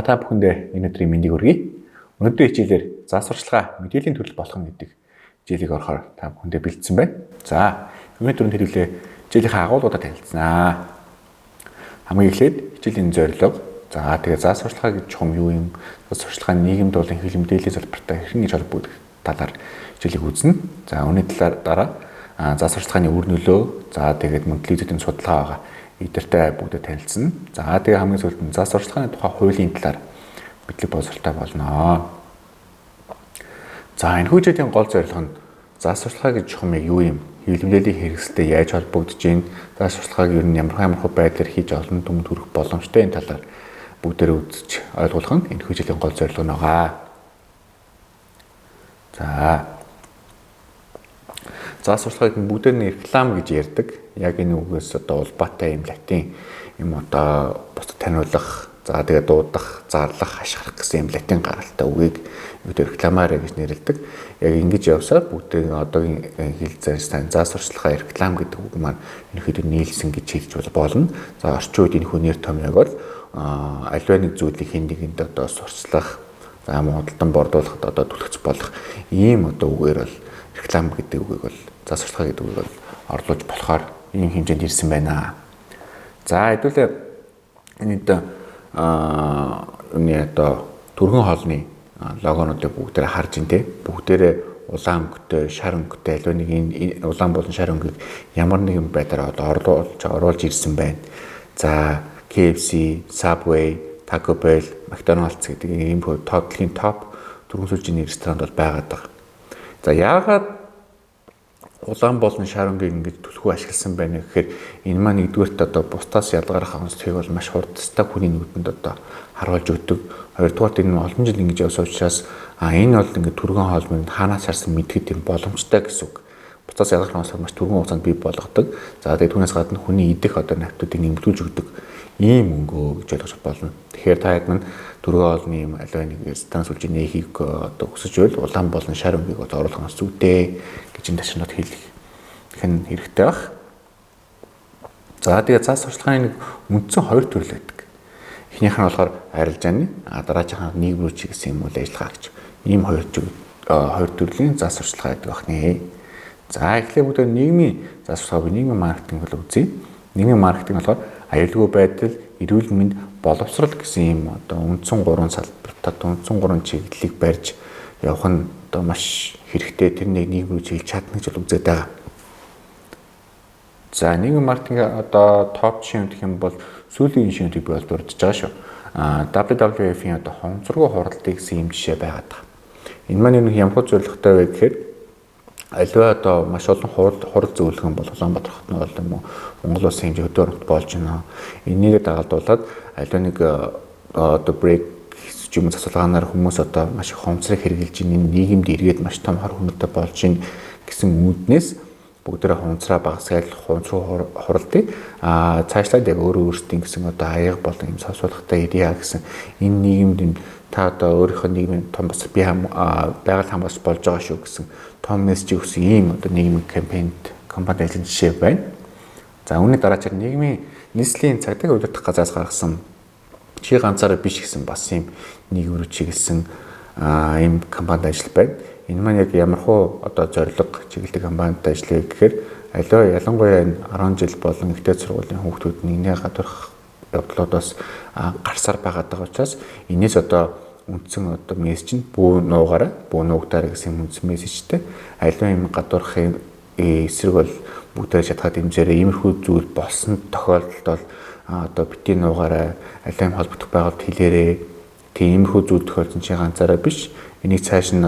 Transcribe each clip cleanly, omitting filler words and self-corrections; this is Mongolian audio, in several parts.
Та бүхэндээ энэ өдрийн мэндийг хүргэе. Өнөөдрийн хичээлээр зан сурталчилгаа мэдээллийн төрөл болгоно гэдэг хичээлийг орохоор та бүхэндээ бэлдсэн байна. За, өнөөдөр хэлүүлээ хичээлийнхээ агуулгуудаа танилцсанаа. Хамгийн эхлээд хичээлийн зорилго, за тэгээ зан сурталчилгаа гэж чухам юу юм? Зан сурталчилгаа нийгэмд болон хил мэдээллийн салбартай хэрхэн гэж холбогдох талаар хичээлийг үзнэ. За, үүний дараа зан сурталчилгааны үр нөлөө, за тэгээд мөнгөлийн зүйн судалгаа байгаа. Эдгээртэй бүгдээ танилцсан. За тэгээ хамгийн сүүлд нь зан сурталчилгааны тухай хуулийн талаар мэдлэг боловсролтой болно. За энэ хичээлийн гол зорилго нь зан сурталчилгаа гэж чухам юу юм? Хэвлэмжлэлийн хэрэгсэлтэй яаж холбогдож байна? Зан сурталчилгааг ер нь ямар байдлаар хийж олон түмэнд хүрэх боломжтой энэ талаар бүгдээрээ үзэж ойлгох нь энэ хичээлийн гол зорилго байгаа. Зан сурталчилгааг бүгдээр нь реклам гэж ярьдаг. Яг энэ үгээс улбаатай юм латин юм бусдад таниулах, за тэгээ дуудах, зарлах, хашгирах гэсэн юм латин гаралтай үгийг рекламаар гэж нэрлэдэг. Яг ингэж явсаар бүгдээ одоогийн хэл зан сурталчилгаа реклам гэдэг үг маань ерөнхийдөө нийлсэн гэж хэлж болно. За орчин үед энэ хүнээр томьёог бол аливаа нэг зүйлийг хэн нэгэнд сурчлах, за муудалдан бордуулахад түлхэж болох ийм үгээр бол реклам гэдэг үгийг бол зан сурталчилгаа гэдэг үгийг бол орлуулж болохоор ийм хэмжээнд ирсэн байна. За хэдүүлээ энэ түргэн хоолны логонуудыг бүгдээрээ харж ин тэ бүгдээрээ улаан өнгөтэй, шар өнгөтэй аливаа нэг энэ улаан болон шар өнгөийг ямар нэгэн байдлаар оруулж ирсэн байна. За KFC, Subway, Taco Bell, McDonald's гэдэг ийм дэлхийн топ түргэн сүлжээний ресторанд бол байгаад байгаа. За яагаад улаан болон шар өнгийг ингэж түлхүү ашигласан байна гэхээр энэ маань нэгдүгээрт бусдаас ялгарах онцлогийг бол маш хурдтай хүний нүдэнд харуулж өгдөг. Хоёрдугаарт энэ олон жил ингэж явсан учраас энэ бол ингэ түргэн хоолмыг хаанаас харсан мэдхэд юм боломжтой гэсэн үг. Бусдаас ялгарах онцлог маш түргэн хугацаанд бий болгодог. За тэгээд түүнээс гадна хүний идэх навтуудыг нэмэгдүүлж өгдөг ийм өнгөө гэж ойлгож болно. Тэгэхээр та хэд маань түргэн хоолны юм аливаа нэг станц сүлжээ нээхийг хүсэж байвал улаан болон шар өнгийг оруулах нь зүйтэй гэж энэ ташнууд хэлэх хэн хэрэгтэй баг. За тэгээ зан сурталчилгааны нэг үндсэн хоёр төрөл байдаг. Эхнийх нь болохоор арилжааны, дараагийнх нь нийгэм рүү чиглэсэн юм үйл ажиллагаа гэж. Ийм хоёр төрлийн зан сурталчилгаа гэдэг байна. За эхлээд бүгд нийгмийн зан сурталчилгааг нийгмийн маркетинг бол үзье. Нийгмийн маркетинг болохоор аюулгүй байдал, эрүүл мэнд, боловсрол гэсэн ийм үндсэн гурван салбартад үндсэн гурван чиглэлийг барьж явах нь маш хэрэгтэй. Тэр нэг нийгэм рүү чиглэж чадна гэж үзээд байгаа. За нийгмийн маркетинг топ жишээ гэх юм бол сүүлийн жишээнүүдийг би бол дурдж байгаа шүү. WWF-ийн хонцоргоо хуралдыг гэсэн юм жишээ байгаад байгаа. Энэ маань ер нь ямар зорилготой вэ гэхээр аливаа маш олон хурал зөвлөгөн бол Улаанбаатар хотны бол юм уу Монгол улсын хэмжээ хөдөө оронт болж байна. Энийг дагалдуулаад аливаа нэг брейк юм засваргаанаар хүмүүс маш их хонцрыг хэрэгжилж энэ нийгэмд эргээд маш том хор хүнөтэй болж байна гэсэн үүднээс бүгдээрээ хонцраа багасгал хонцруу хуралдыг цаашлаад яг өөрсдийн гэсэн аяга болон юм совсуулгатай ирья гэсэн энэ нийгэмд та өөрийнхөө нийгмийн том бас би байгаль хамгаалж болж байгаа шүү гэсэн том мессеж өгсөн ийм нийгмийн компани ажлын жишээ байна. За үүний дараач нийгмийн нийслэлийн цагдаагийн удирдах газраас гаргасан чи ганцаараа биш гэсэн бас ийм нийгэм рүү чиглэсэн ийм компанид ажил байна. Энэ маань яг ямархуу зорилго чиглэлтэй компанид ажиллая гэхээр аливаа ялангуяа 10 жил болон ихтэй сургуулийн хүүхдүүд нэгнээ гадуурх явдлуудаас гарсаар байгаад байгаа учраас энэс үндсэн мессеж нь бүү нуугаараа гэсэн үндсэн мессежтэй аливаа юм гадуурхын эсрэг бол бүгдээ шатгаад хэмжээрээ иймэрхүү зүйл болсон тохиолдолд бол бити нуугаараа аливаа холбогдох байгууллагад хэлээрээ тиймэрхүү зүйл тохиолдсон чи ганцаараа биш энийг цааш нь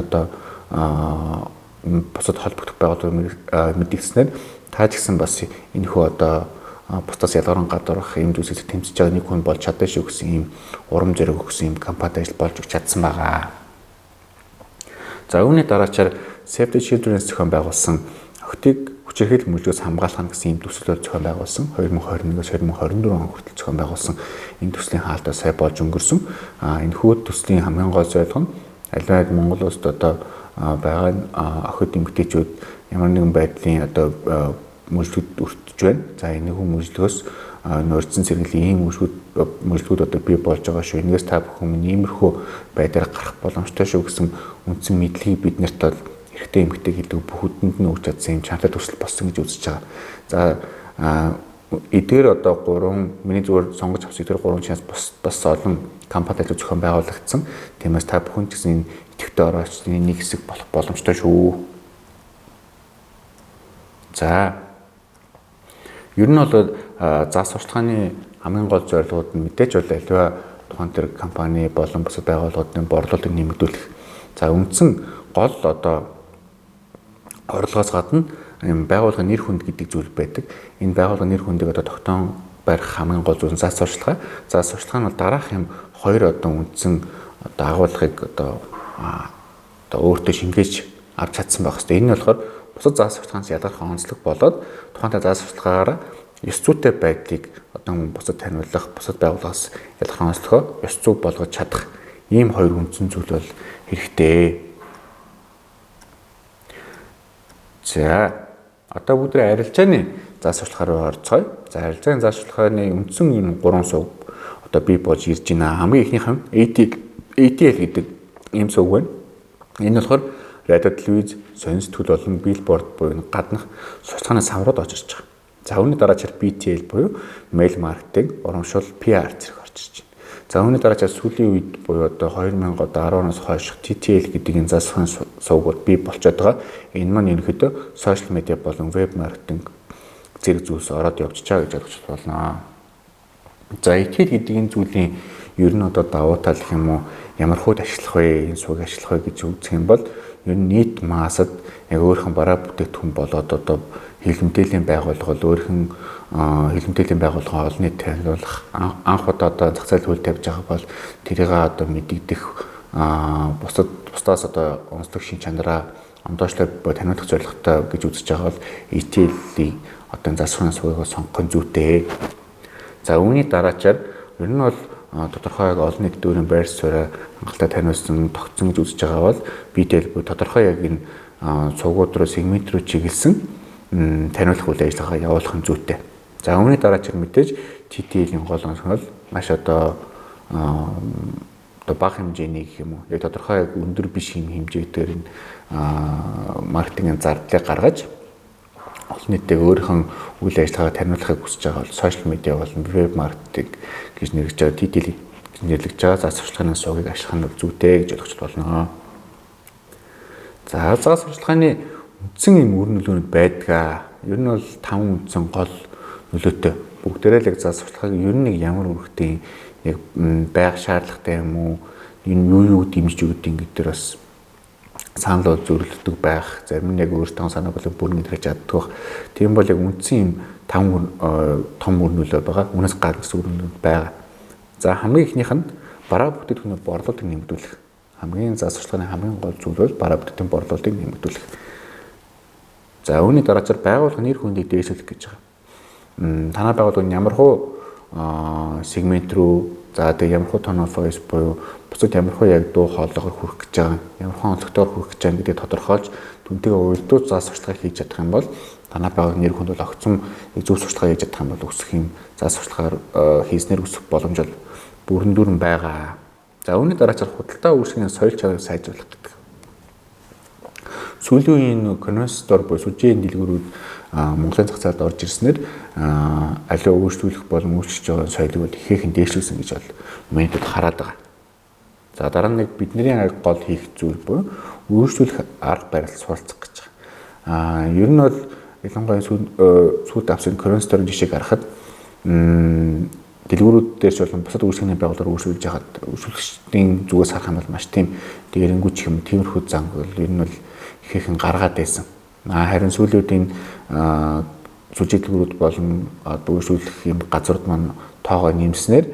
бусад холбогдох байгууллагууд мэдгснээр та ч гэсэн бас энэхүү бусдаас ялгарсан гадуурх юм зүйлсээр тэмцэж байгаа нэг хүн болж чадсан шүү гэсэн ийм урам зориг өгсөн юм компанид ажил болж чадсан байгаа. За үүний дараачаар Save the Children зохион байгуулсан охтыг хүчирхийлэл мөржөөс хамгаалах гэсэн ийм төслөөр зохион байгуулсан 2021-с 2024 он хүртэл зохион байгуулсан энэ төслийн хаалтаа сая болж өнгөрсөн. Энэхүү төслийн хамгийн гол зорилго нь аливаа Монгол улсад байгаа охид эмэгтэйчүүд ямар нэгэн байдлын мөржлүүд өртөж байна. За энэ хүн мөржлөгөөс нөрцөн сэргийлэн ийм мөржлүүд одоо бий болж байгаа шүү. Энээс та бүхэн иймэрхүү байдлаар гарах боломжтой шүү гэсэн үндсэн мэдлэгийг бид нарт бол эрэгтэй эмэгтэй гэдэг бүхэнд нь өгч чадсан юм чанартай төсөл болсон гэж үзэж байгаа. За эдгээр одоо 3 миний зүгээр сонгож авсан эдгээр 3 чинээс бас олон компаниуд зохион байгуулагдсан. Тиймээс та бүхэн ч гэсэн энэ идэвхтэй ороочлын нэг хэсэг болох боломжтой шүү. За ер нь бол заас сурталчилгааны хамгийн гол зорилгууд нь мэдээж бол аливаа тухайн төр компани болон бусад байгууллагуудын борлуулалтыг нэмэгдүүлэх. За үндсэн гол одоо орлогоос гадна юм байгууллагын нэр хүнд гэдэг зүйл байдаг. Энэ байгууллагын нэр хүндийг одоо тогтоон барих хамгийн гол зүйл заас сурталчилгаа. Заас сурталчилгаа нь бол дараах юм хоёр одоо үндсэн одоо агуулгыг одоо өөртөө шингээж авч чадсан байх хэрэгтэй. Энэ нь болохоор бусад заас сурталчилгаанаас ялгарх онцлог болоод тухайн заас сурталчилгаагаараа ёс зүйтэй байдлыг одоо бусад таниулах, бусад байгууллагаас ялгарх онцлогоо ёс зүй болгож чадах ийм хоёр үндсэн зүйл бол хэрэгтэй. За одоо бүгдээ арилжааны заас сурталчилгаа руу орцгоё. За арилжааны заас сурталчилгааны үндсэн энэ 3 сув одоо бий болж ирж байна. Хамгийн ихнийх нь ATL гэдэг ийм сув байна. Энэ болохоор радио, телевиз, сонин сэтгүүл болон билборд буюу гаднах сурталчилгааны саврууд очирч байгаа. За үүний дараачаар BTL буюу мэйл маркетинг, урамшуул, PR зэрэг орж ирж байна. За үүний дараачаар сүүлийн үед буюу одоо 2010-оос хойш TTL гэдэг энэ заас сувгууд бий болчиход байгаа. Энэ маань ерөнхийдөө сошиал медиа болон веб маркетинг зэрэг зүйлс ороод явж байгаа гэж ойлгож байна. За ETL гэдэг энэ зүйлийн ер нь одоо давуу тал гэх юм уу ямар хүүд ашиглах вэ, энэ сувыг ашиглах вэ гэж үзэх юм бол ер нь нийт маасад яг өөрхөн бараа бүтээгдэхүүн болоод одоо хэлбэмтээлийн байгууллага бол өөрхөн хэлбэмтээлийн байгууллагын олон нийт танилцуулах анх удаа одоо зах зээл хөл тавьж байгаа бол тэрийг одоо мэдэгдэх бусдаас одоо онцлог шин чанараа ондоочлоор таниулах зорилготой гэж үзэж байгаа бол ETL-ийн одоо засварын сувыг сонгох зүйтэй. За үүний дараачаар ер нь бол тодорхой яг олон нийтэд өөрийн байр суурь хангалттай таниулсан тогтсон гэж үзэж байгаа бол BTL буюу тодорхой яг энэ цугууд руу сегмент руу чиглэсэн таниулах үйл ажиллагаа явуулах нь зүйтэй. За үүний дараачаар мэдээж TTL-ийн гол онцгой маш одоо бага хэмжээний гэх юм уу яг тодорхой яг өндөр биш юм хэмжээгээр энэ маркетингийн зардлыг гаргаж олон нийтэд өөрийнхөө үйл ажиллагааг таниулахыг хүсэж байгаа бол сошиал медиа болон веб маркетинг гэж нэрлэж байгаа TTL гэж нэрлэж байгаа заас сурталчилгааны сувгийг ашиглах нь зүйтэй гэж ойлгож болно. За заас сурталчилгааны үндсэн юм үр нөлөөнүүд байдаг. Ер нь бол 5 үндсэн гол нөлөөтэй. Бүгдээрээ л яг заас сурталчилгааг ер нь нэг ямар үүрэгтэй яг байх шаардлагатай юм уу? Энэ юу дэмжиж өгдөг ингээд тэр бас санал зөвлөдөг байх. Зарим нь яг өөртөө санаа болон бүрэн илэрч чаддаг. Тийм бол яг үндсэн юм 5 том үр нөлөө байгаа. Үүнээс гадна үр нөлөө байгаа. За хамгийн ихнийх нь бараа бүтээгдэхүүнээ борлуулалтыг нэмэгдүүлэх. Хамгийн заас сурталчилгааны хамгийн гол зүйл бол бараа бүтээгдэхүүн борлуулалтыг нэмэгдүүлэх. За үүний дараачаар байгууллага нэр хүндийг дээшлэх гэж байгаа. Танай байгууллага ямар хуу сегмент рүү за тэгээ ямар хуу tone of voice буюу бусад ямар хуу яг дуу хоолойгоор хүрэх гэж байгаа, ямар хуу онцлогтойгоор хүрэх гэж байгаа гэдгийг тодорхойлж түнтэйгээ уялдуу заас сурталчилгаа хийж чадах юм бол танай байгууллагын нэр хүнд бол огцом зөв сурталчилгаа хийж чадах юм бол өсөх юм заас сурталчилгаар хийснээр өсөх боломж бол бүрэн дүүрэн байгаа. За үүний дараачаар худалдаа үйлчлэгийн соёл чанарыг сайжруулах гэдэг. Сүүлийн үеийн конвенцдор буюу сүлжээний дэлгүүрүүд Монголын зах зээлд орж ирснээр аливаа өөрчлөлөх болон өөрчилж байгаа соёлыг ихээхэн дээшлүүлсэн гэж бол менежмент хараад байгаа. За дараа нь бидний гол хийх зүйл буюу өөрчлөлөх арга барил суралцах гэж байгаа. Ер нь бол ялангуяа сүүлд авсан конвенцдорын жишээг харахад дэлгүүрүүд дээрч болон бусад үйлчлэгний байгууллагаар өөрчлөж яхад үйлчлэгчдийн зүгээс харах юм бол маш тийм дээрэнгүүч юм тиймэрхүү занг бол ер нь бол ихээхэн гаргаад байсан. Харин сүүлийн үед энэ сүлжээ дэлгүүрүүд болон үйлчлэх юм газрууд маань тоогоо нэмснээр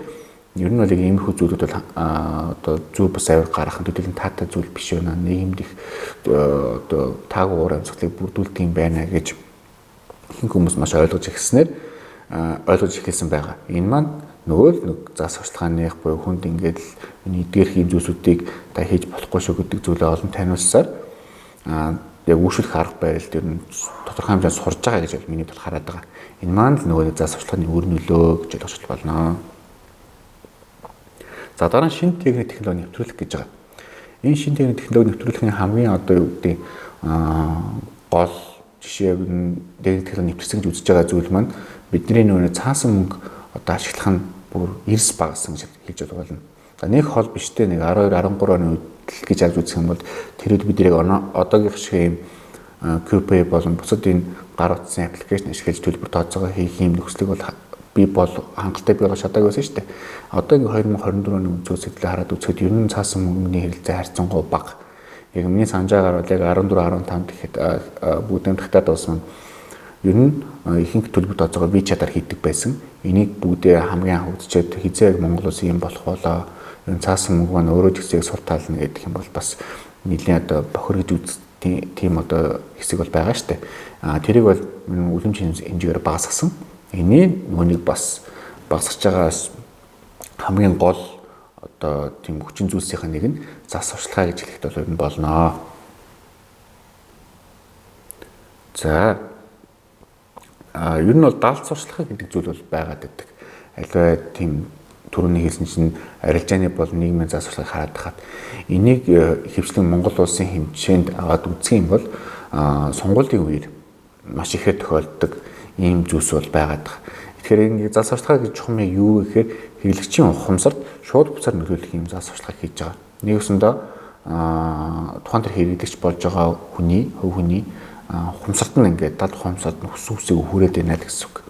ер нь бол иймэрхүү зүйлүүд бол одоо зөв бас авир гарах төдийлөн таатай зүйл биш байна. Нийгэмд их одоо таагүй уур амьсгалыг бүрдүүлдэг юм байна гэж ихэнх хүмүүс маш ойлгож эхэлсэн байгаа. Энэ маань нөгөө л нэг заас сурталчилгааных буюу хүнд ингээд эдгээрх юм зүйлсүүдийг та хийж болохгүй шүү гэдэг зүйлээ олон таниулсаар яг үүшүүлэх арга барил дээр нь тодорхой хэмжээнд сурж байгаа гэж миний тал хараад байгаа. Энэ маань л нөгөө зас сурталчилгааны үр нөлөө гэж ойлгож байна. За дараа нь шинэ техник технологи нэвтрүүлэх гэж байгаа. Энэ шинэ техник технологи нэвтрүүлэхийн хамгийн одоо юу гэдэг гол жишээ нь техник технологи нэвтрсэн гэж үзэж байгаа зүйл маань бидний нөгөө цаасан мөнгө одоо ашиглах нь бүр эрс багасан гэж хэлж болно. За нэг хол биштэй нэг 12 13 оны үед гэж алж үзэх юм бол тэр үед бид нэрийг одоогийн шиг юм QPay болон бусад энэ гар утасны аппликейшн ашиглаж төлбөр тооцоогоо хийх юм нөхцөлийг бол би бол хангалттай бий болгож чадаагүй байсан шүү дээ. Одоо ингээ 2024 оны үнцөөсөд хараад үзэхэд ер нь цаасан мөнгөний хэрэгцээ харьцангуй бага. Яг миний санаж байгаагаар бол яг 14 15 гэхэд бүгдийн тагтаад болсон. Ер нь ихэнх төлбөр тооцоогоо бие чадаар хийдэг байсан. Энийг бүгдээ хамгийн анх үзчихэд хизээ Монгол улс юм болох болоо. Энэ цаасан мөнгө маань өөрөө ч хэсэг сур таална гэдэг юм бол бас нэлийн одоо бохир гэж үз тийм одоо хэсэг бол байгаа шүү дээ. Тэрийг бол үлэмж хэмжээгээр багасгасан. Энийг нүунийг бас багасгаж байгаас хамгийн гол одоо тийм хүчин зүйлсийн нэг нь зас сурталчилгаа гэж хэлэхэд бол энэ болно. За ер нь бол даалт сурталчилгаа гэдэг зүйл бол байгаад байдаг. Аливаа тийм түрүүний хэлсэн чинь арилжааны бол нийгмийн зас сурталчилгааг хараад хаад энийг хэвчлэн Монгол улсын хэмжээнд аваад үзэх юм бол сонгуулийн үеэр маш ихээр тохиолддог ийм зүйлс бол байгаад байгаа. Тэгэхээр энэ зас сурталчилгаа гэж чухамыг юу гэхээр хэрэглэгчийн ухамсарт шууд буцаар нөлөөлөх юм зас сурталчилгаа хийж байгаа. Нэгсэндээ тухайн төр хэрэглэгч болж байгаа хүний хөв хүний ухамсарт нь ингээд дад ухамсарт нь хүсүүсийг хүрээд байна гэсэн үг.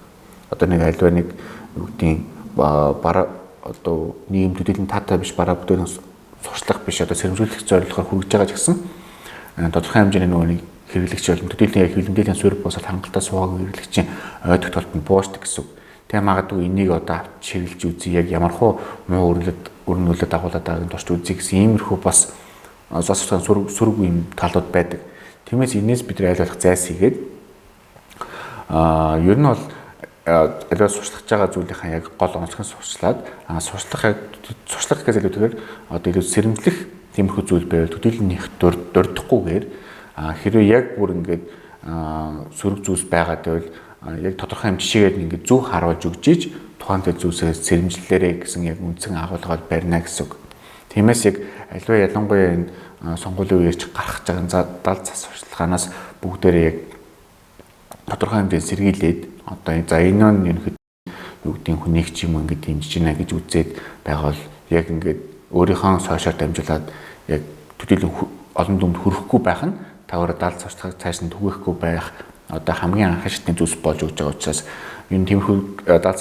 Одоо нэг альва нэг юу гэдгийг бараа одоо нийгэм төдийлөн таатай биш бараа бүтээн сурчлах биш одоо сэрэмжлүүлэх зорилгоор хүргэж байгаа ч гэсэн тодорхой хэмжээний нөгөө нэг хэрэглэгч болон төдийлөн хилэмжлэлийн суурь босоод хангалттай суугаагүй хэрэглэгчийн ой тогтолт нь буушдаг гэсэн үг. Тэгээ магадгүй энийг одоо авч хэрэглэж үзье яг ямархуу муу өрнөлөд дагуулад байгааг турч үзье гэсэн иймэрхүү бас зас сурталчилгааны сүрэг юм талууд байдаг. Тиймээс энэс бид аль болох зайлсхийгээд ер нь бол аливаа сурчлах байгаа зүйлийнхаа яг гол онцлог сурчлаад сурчлах гэж хэлэхээр одоо илүү сэрэмжлэх тиймэрхүү зүйл байвал төдийлөн их дурдахгүйгээр хэрвээ яг бүр ингээд сөрөг зүйлс байгаа гэвэл яг тодорхой юм жишээгээр ингээд зөв харуулж өгч ийж тухайн зүйлсээс сэрэмжлэлээрээ гэсэн яг үндсэн агуулгад барина гэсэн үг. Тиймээс яг аливаа ялангуяа энэ сонгуулийн үеэрч гарах гэж байгаа даалт зас сурталчилгаанаас бүгдээрээ яг тодорхой хэмжээнд сэргийлээд одоо за энэ нь ерөнхийдөө юу гэдгийг хүнийг ч юм ингээд дэмжиж байна гэж үзээд байгаа бол яг ингээд өөрийнхөө сошиал дамжуулаад яг төдийлөн олон дүнд хүрэхгүй байх нь таваараа даалт сурталчилгааг цааш нь түгээхгүй байх одоо хамгийн анхны шатны зүйлс болж өгч байгаа учраас энэ тиймэрхүү даалт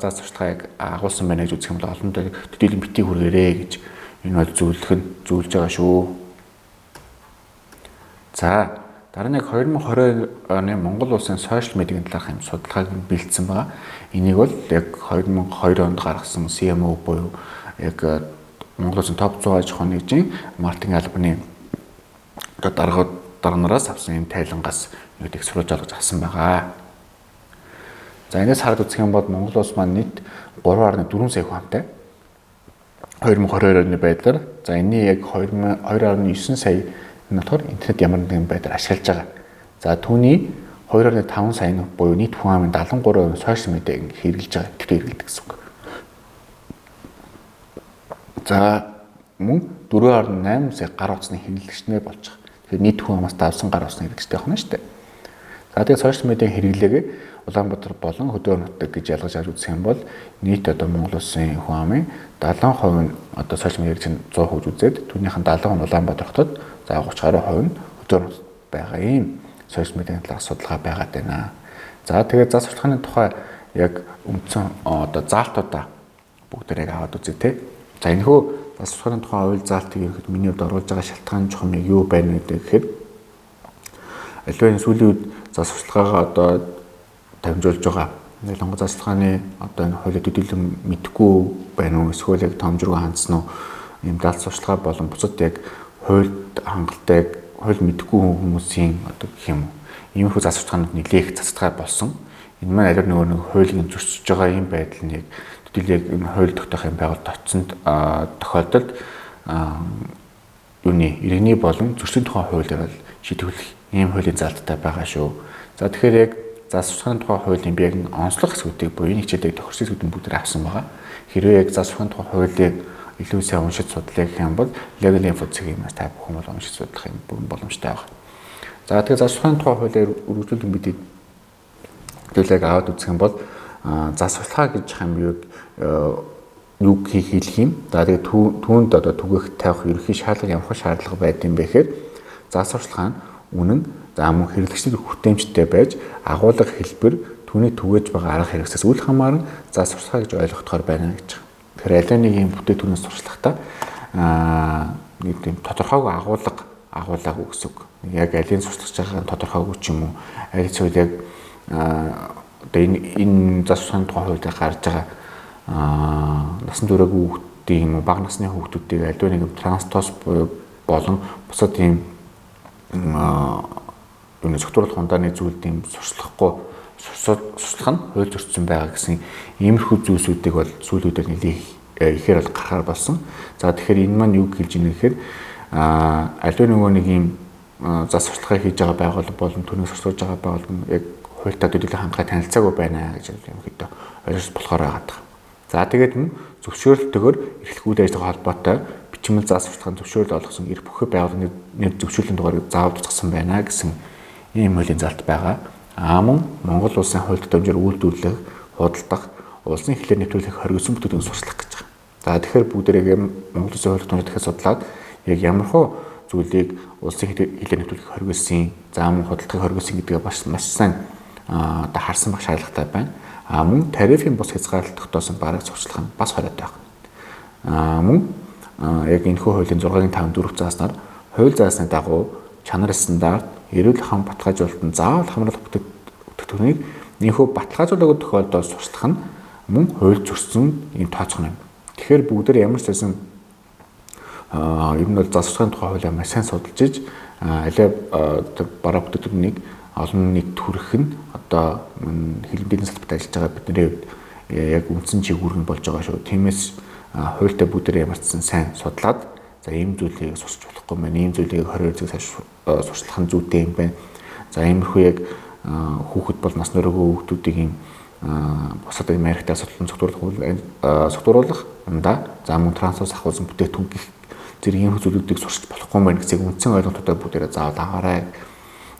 зас сурталчилгааг агуулсан байна гэж үзэх юм бол олондоо төдийлөн битгий хүргээрэй гэж энэ бол зөвлөж байгаа шүү. За дараа нь 2020 оны Монгол улсын сошиал медиагийн талаарх юм судалгааг бэлдсэн байгаа. Энийг бол яг 2002 онд гаргасан CMO буюу яг Монгол улсын топ 100 аж ахуйн нэгжийн маркетинг албаны одоо дарга нараас авсан юм тайлангаас нэг сурвалж олгож авсан байгаа. За энэс хараад үзэх юм бол Монгол улс маань нийт 3.4 сая хүнтэй 2022 оны байдлаар за энэний яг 2.9 сая нотор интернет ямар нэгэн байдлаар ашиглаж байгаа. За түүний 2.5 сая нь буюу нийт хүн амын 73% сошиал медиаг хэрэглэж байгаа. Идэвхтэй хэрэглэдэг гэсэн үг. За мөн 4.8 сая гар утасны хэрэглэгчнэр болж байгаа. Тэгэхээр нийт хүн амаас давсан гар утасны хэрэглэгчтэй байна шүү дээ. За тэгээд сошиал медиагийн хэрэглээгээ Улаанбаатар болон Хөдөө нутаг гэж ялгаж авч үзэх юм бол нийт одоо Монгол улсын хүн амын 70% нь одоо сошиал медиаг чинь 100% үзээд түүнийх нь 70% нь Улаанбаатар хотод за 30% нь Хөдөө нутагт байгаа юм сошиал медиагийн талаар судалгаа байгаад байна. За тэгээд зас сурталчилгааны тухай яг үндсэн одоо заалтуудаа бүгдээрээ аваад үзье те. За энэхүү зас сурталчилгааны тухай оюул заалтыг ерөөд миний хувьд оруулж байгаа шалтгаан чухам юу байна гэхээр аливаа энэ сүүлийн үед зас сурталчилгаагаа одоо дамжуулж байгаа. Ялангуяа зас сурталчилгааны одоо энэ хуулийг төдийлөн мэдгүй байна уу эсвэл яг томжруу хандсан уу ийм даалт сурталчилгаа болон бусад яг хуульд хангалттай хууль мэдгүй хүмүүсийн одоо гэх юм иймэрхүү зас сурталчилгаанууд нэлээх цацтгаа болсон. Энэ маань аливаа нэг хуулийн зөрчиж байгаа юм байдал нь яг төдийлөн яг энэ хууль тогтоох юм байгуулалт очсонд тохиолдолд юуны иргэний болон зөрчлийн тухай хуулиар бол шийдвэрлэх ийм хуулийн залттай байгаа шүү. За тэгэхээр яг засваргын тухай хуулийн яг онцлог хэсгүүдийг буюу энэ хичээлийг тохирсон хэсгүүдийн бүгдээр авсан байгаа. Хэрвээ яг засваргын тухай хуулийг илүү сайн уншиж судлах юм бол legal info цэгийн та бүхэн бол уншиж судлах юм боломжтой байна. За тэгэхээр засваргын тухай хуулиар үргэлжлүүлэн бид төлөг аваад үзэх юм бол засварлага гэж юм юу хийх юм. За тэгээд түүнд одоо түгээх тавих ерөнхий шаардлага ямар шаардлага байдсан бэ гэхээр засварлага нь үнэн за мөн хэрэглэгчдийн хүртээмжтэй байж агуулга хэлбэр түүний түгээж байгаа арга хэрэгсээс үл хамааран засварлага гэж ойлгохдоор байна гэж. Тэгэхээр аль нэг юм бүтээтгүүнээс сурчлахдаа нэг тийм тодорхойгүй агуулга гэсэн үг. Яг алийн сурчлаж байгаа тодорхойгүй ч юм уу аль зүйл яг одоо энэ засварлахын тухай хуулиар гарч байгаа насан туршаагүй хүүхдийн юм уу бага насны хүүхдүүдийг аль нэг транстос болон бусад ийм юуны зөвхөн хундааны зүйлийн сурчлах нь хууль зөрчсөн байгаа гэсэн иймэрхүү зүйлсүүдийг бол сүүлүүдээр нэлээд ихээр бол гарахаар болсон. За тэгэхээр энэ маань юу хэлж ийнэ гэхээр аливаа нэг ийм засварлагыг хийж байгаа байгууллага болон түүнийг сурсуулж байгаа байгууллага яг хуультай төдийлөн хангахад танилцаагүй байна гэж юм хэд ойлгож болохоор байгаа. За тэгээд мөн зөвшөөрлөлтөөр эрхлэх үйл ажиллагаа холбоотой бичмэл засварлагын зөвшөөрөл олгосон эрх бүхий байгууллагын нэр зөвшөөрлийн дугаарыг заавал тусгасан байна гэсэн ийм хуулийн залт байгаа. Мөн Монгол улсын хууль тогтоомжоор үйлдвэрлэх, худалдах, улсын хэлээр нэвтрүүлэх хоригдсон бүтээгдэхүүн сурчлах гэж байгаа. За тэгэхээр бүгдээрээ Монгол улсын хууль тогтоомжоор дахиад судлаад яг ямархуу зүйлийг улсын хэлээр нэвтрүүлэх хоригдсон, за мөн худалдахыг хоригдсон гэдгээ маш сайн одоо харсан байх шаардлагатай байна. Мөн тарифын бус хязгаарлалт тогтоосон бараг сурчлах нь бас хориод байна. Мөн яг энэхүү хуулийн 6-5-4 зааснаар хууль заасны дагуу чанар стандарт, эрүүл хам баталгаажуулалтанд заавал хамруулах бүтээгдэхүүнийг энэхүү баталгаажуулаагүй тохиолдолд сурчлах нь мөн хууль зөрчсөн ийм тооцох юм. Тэгэхээр бүгдээр ямар ч байсан ер нь бол засваргын тухай хуулиа маш сайн судалж иж алей бараа бүтээгдэхүүнийг олон нийт төрөх нь одоо хэлбэрийн бизнес салбарт ажиллаж байгаа бидний хувьд яг үндсэн чиглэл нь болж байгаа шүү. Тиймээс хуультай бүгдээ ямар ч сайн судлаад за ийм зүйлийг сурч болохгүй мэн, ийм зүйлийг 22 цаг сурчлах нь зүйтэй юм байна. За иймэрхүү яг хүүхэд бол нас нөрөөгөө хүүхдүүдийг ийм бусад юм ярихтай асуудлын зөвтгүүлэх ундаа за мөн трансферс ахуулсан бүтээгдэхүүн гэх зэрэг ийм зүйлүүдийг сурч болохгүй мэн гэсэн үндсэн ойлголтуудаа бүгдээ заавал аваарай.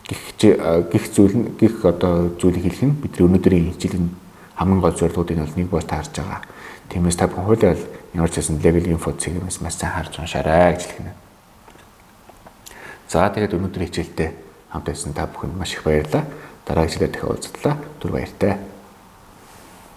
Гих зүйлийг хэлэх нь бидний өнөөдрийн хичээлийн хамгийн гол зорилгоудын бол нэг бол таарж байгаа. Тиймээс та бүхэн хуулиар ямар ч байсан legal info цэгээс маш сайн харж уншаарай гэж хэлнэ. За тэгээд өнөөдрийн хичээлдээ хамт байсан та бүхэнд маш их баярлалаа. Дараагийн хичээлээр дахин уулзлаа. Түр баяртай.